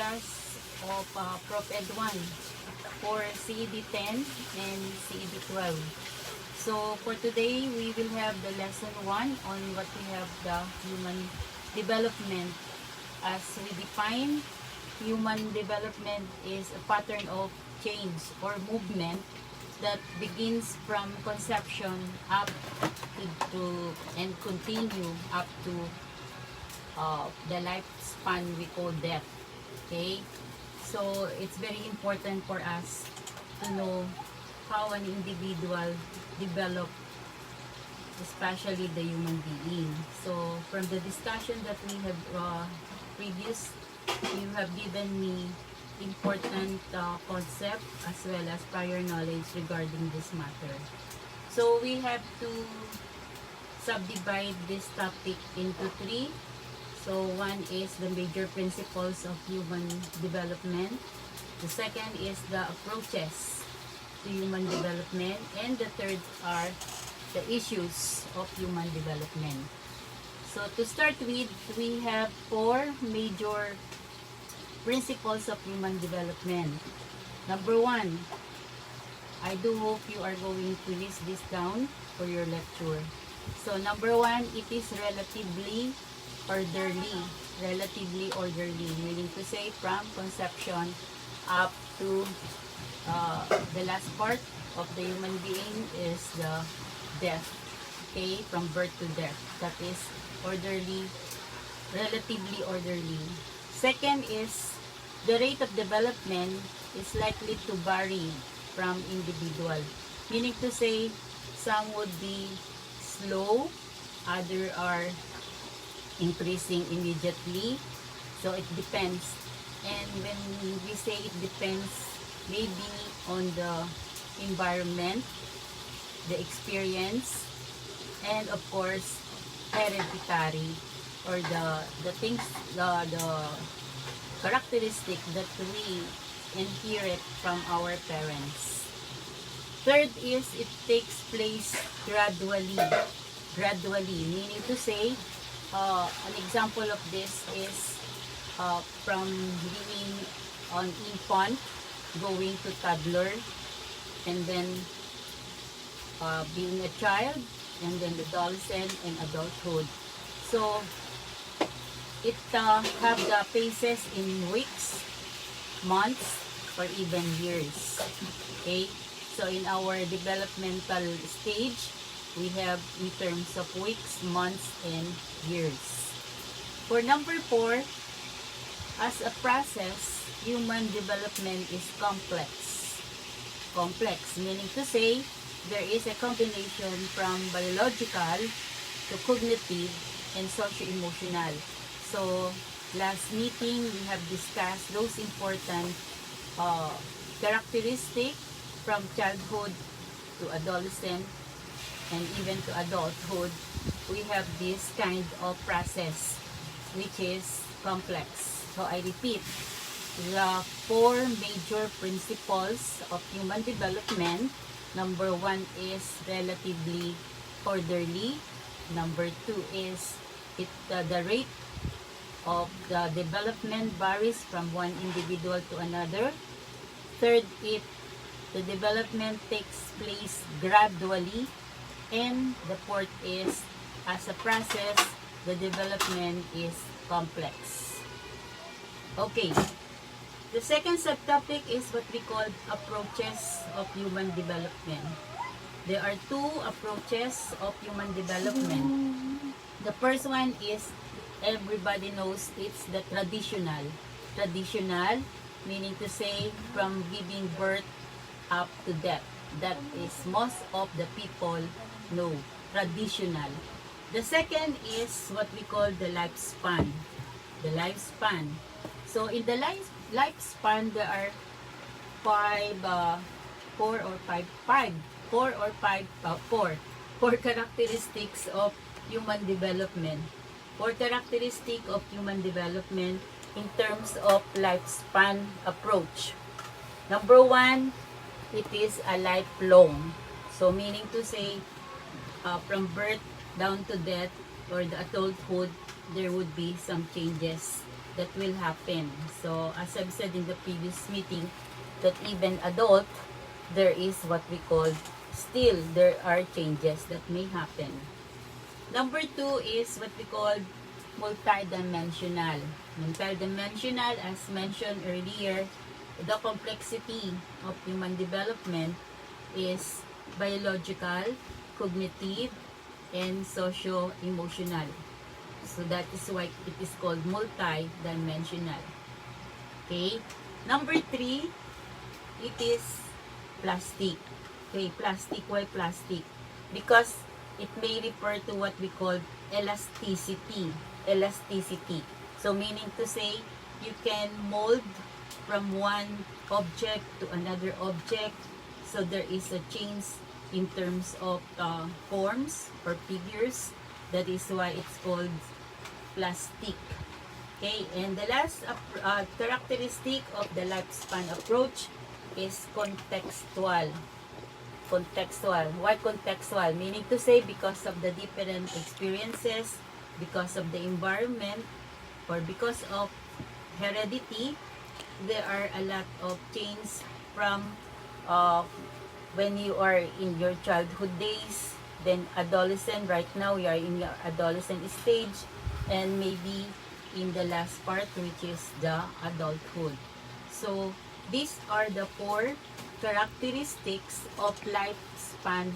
class of ProfEd 1 for CED 10 and CED 12. So for today, we will have the lesson 1 on what we have the human development. As we define, human development is a pattern of change or movement that begins from conception up to and continue up to the lifespan we call death. Okay, so it's very important for us to know how an individual develop, especially the human being. So from the discussion that we have previous, you have given me important concept as well as prior knowledge regarding this matter. So we have to subdivide this topic into 3. So one is the major principles of human development. The second is the approaches to human development. And the third are the issues of human development. So to start with, we have 4 major principles of human development. Number 1, I do hope you are going to list this down for your lecture. So number 1, it is relatively orderly, meaning to say from conception up to the last part of the human being is the death. Okay, from birth to death. That is orderly, relatively orderly. Second is the rate of development is likely to vary from individual, meaning to say some would be slow, other are increasing immediately. So it depends. And when we say it depends, maybe on the environment, the experience, and of course hereditary, or the things, the characteristic that we inherit from our parents. Third is it takes place gradually, meaning to say an example of this is from being an infant going to toddler, and then being a child, and then adolescent and adulthood. So it have the phases in weeks, months, or even years. Okay, so in our developmental stage, we have in terms of weeks, months, and years. For number 4, as a process, human development is complex. Complex, meaning to say, there is a combination from biological to cognitive and socio-emotional. So, last meeting, we have discussed those important characteristics from childhood to adolescent and even to adulthood. We have this kind of process which is complex. So I repeat, the 4 major principles of human development. Number 1 is relatively orderly. Number 2 is the rate of the development varies from one individual to another. Third, the development takes place gradually. And the fourth is, as a process, the development is complex. Okay, the second subtopic is what we call approaches of human development. There are 2 approaches of human development. The first one is, everybody knows, it's the traditional. Traditional, meaning to say from giving birth up to death. That is most of the people know, traditional. The second is what we call the lifespan. The lifespan. So in the lifespan, there are 4 characteristics of human development. 4 characteristics of human development in terms of lifespan approach. Number 1, it is a lifelong. So meaning to say, from birth down to death or the adulthood, there would be some changes that will happen. So as I've said in the previous meeting, that even adult, there is what we call, still there are changes that may happen. Number 2 is what we call multidimensional. Multidimensional, as mentioned earlier, the complexity of human development is biological, cognitive, and socio-emotional. So that is why it is called multidimensional. Okay? Number 3, it is plastic. Okay, plastic. Why plastic? Because it may refer to what we call elasticity. Elasticity. So meaning to say, you can mold from one object to another object. So there is a change in terms of forms or figures. That is why it's called plastic. Okay, and the last characteristic of the lifespan approach is contextual. Contextual. Why contextual? Meaning to say, because of the different experiences, because of the environment, or because of heredity, there are a lot of change from when you are in your childhood days, then adolescent. Right now, you are in your adolescent stage, and maybe in the last part, which is the adulthood. So these are the 4 characteristics of lifespan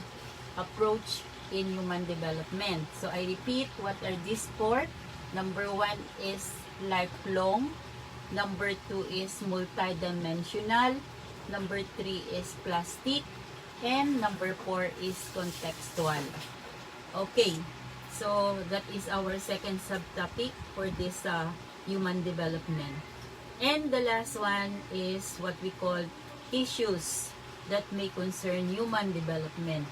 approach in human development. So I repeat, what are these 4? Number 1 is lifelong. Number 2 is multidimensional. Number 3 is plastic. And number 4 is contextual. Okay, so that is our second subtopic for this human development. And the last one is what we call issues that may concern human development.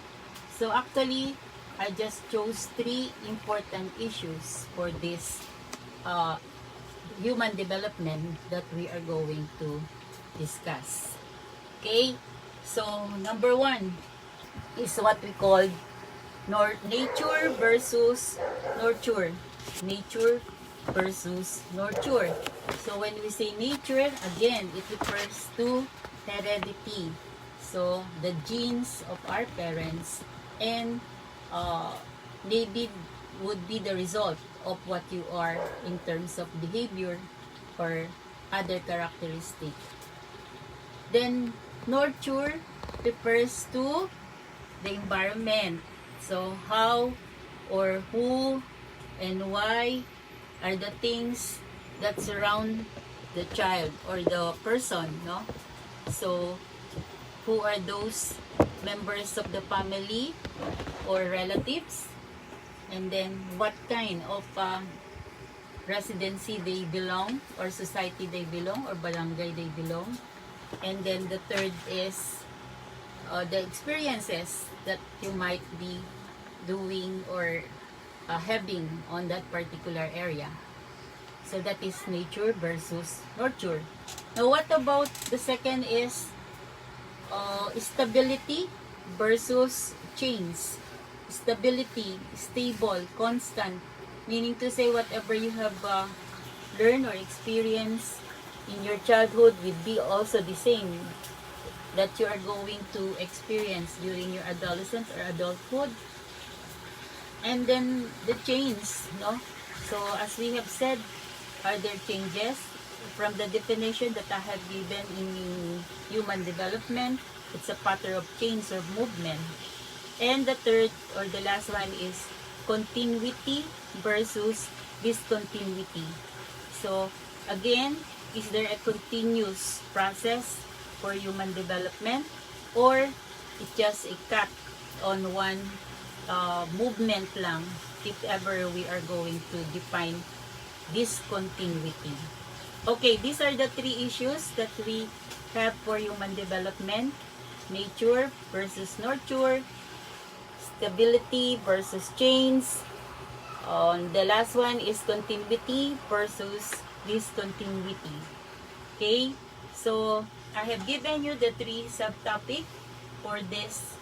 So actually, I just chose 3 important issues for this human development that we are going to discuss. Okay, so number 1 is what we call nature versus nurture. Nature versus nurture. So when we say nature, again, it refers to heredity. So the genes of our parents, and maybe would be the result of what you are in terms of behavior or other characteristic. Then nurture refers to the environment. So how or who and why are the things that surround the child or the person, no? So who are those members of the family or relatives, and then what kind of residency they belong, or society they belong, or barangay they belong. And then the third is the experiences that you might be doing or having on that particular area. So that is nature versus nurture. Now what about the second is stability versus change. Stability, stable, constant, meaning to say whatever you have learned or experienced in your childhood will be also the same that you are going to experience during your adolescence or adulthood. And then the change, no? So as we have said, are there changes? From the definition that I have given in human development, it's a pattern of change or movement. And the third or the last one is continuity versus discontinuity. So again, is there a continuous process for human development, or it's just a cut on one movement lang if ever we are going to define discontinuity? Okay, these are the 3 issues that we have for human development: nature versus nurture, stability versus change. The last one is continuity versus discontinuity. Okay, so I have given you the 3 subtopic for this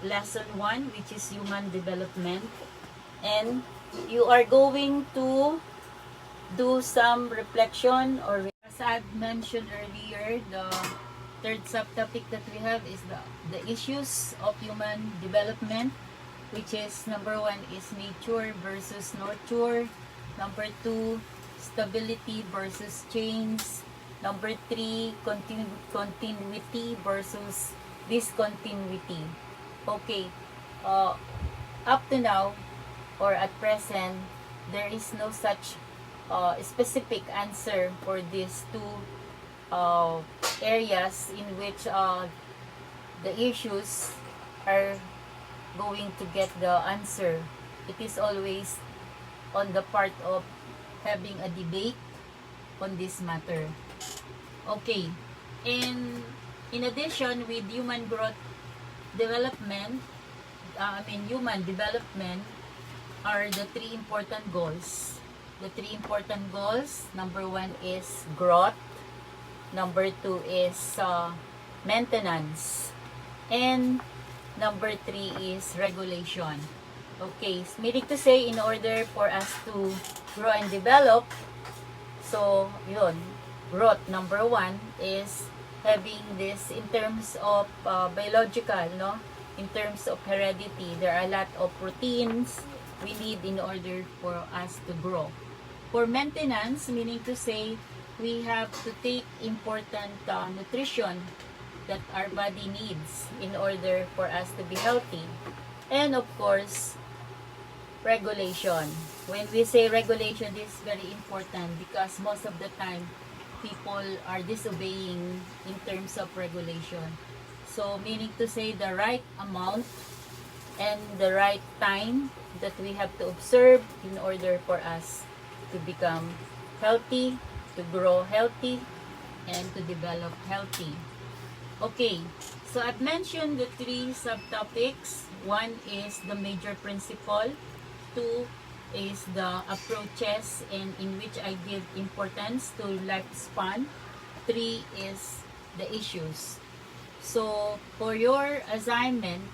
lesson 1, which is human development, and you are going to do some reflection, or as I mentioned earlier, the third subtopic that we have is the issues of human development, which is number 1 is nature versus nurture, number 2 stability versus change, number 3 continuity versus discontinuity. Okay, up to now or at present, there is no such specific answer for these two areas in which the issues are going to get the answer. It is always on the part of having a debate on this matter. Okay, and in addition, with human growth development, human development are the 3 important goals. The 3 important goals, number 1 is growth, number 2 is maintenance, and number 3 is regulation. Okay, meaning to say, in order for us to grow and develop, so yun, growth number 1 is having this in terms of biological, no? In terms of heredity, there are a lot of proteins we need in order for us to grow. For maintenance, meaning to say, we have to take important nutrition that our body needs in order for us to be healthy. And of course, regulation. When we say regulation, this is very important because most of the time, people are disobeying in terms of regulation. So, meaning to say the right amount and the right time that we have to observe in order for us to become healthy, to grow healthy, and to develop healthy. Okay, so I've mentioned the 3 subtopics. 1 is the major principle, 2 is the approaches and in which I give importance to lifespan, 3 is the issues. So, for your assignment,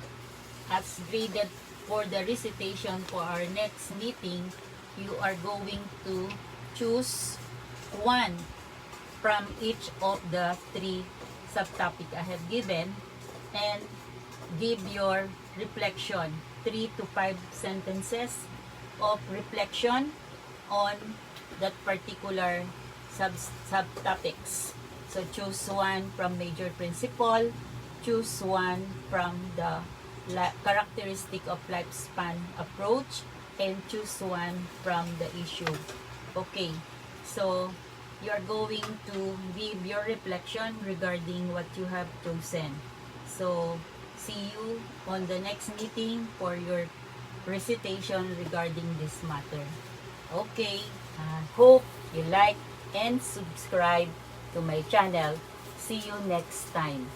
as graded for the recitation for our next meeting, you are going to choose 1 from each of the 3 subtopic I have given and give your reflection, 3 to 5 sentences of reflection on that particular subtopics. So choose 1 from major principle, choose 1 from the characteristic of lifespan approach, and choose 1 from the issue. Okay, so you are going to give your reflection regarding what you have chosen. So see you on the next meeting for your recitation regarding this matter. Okay, hope you like and subscribe to my channel. See you next time.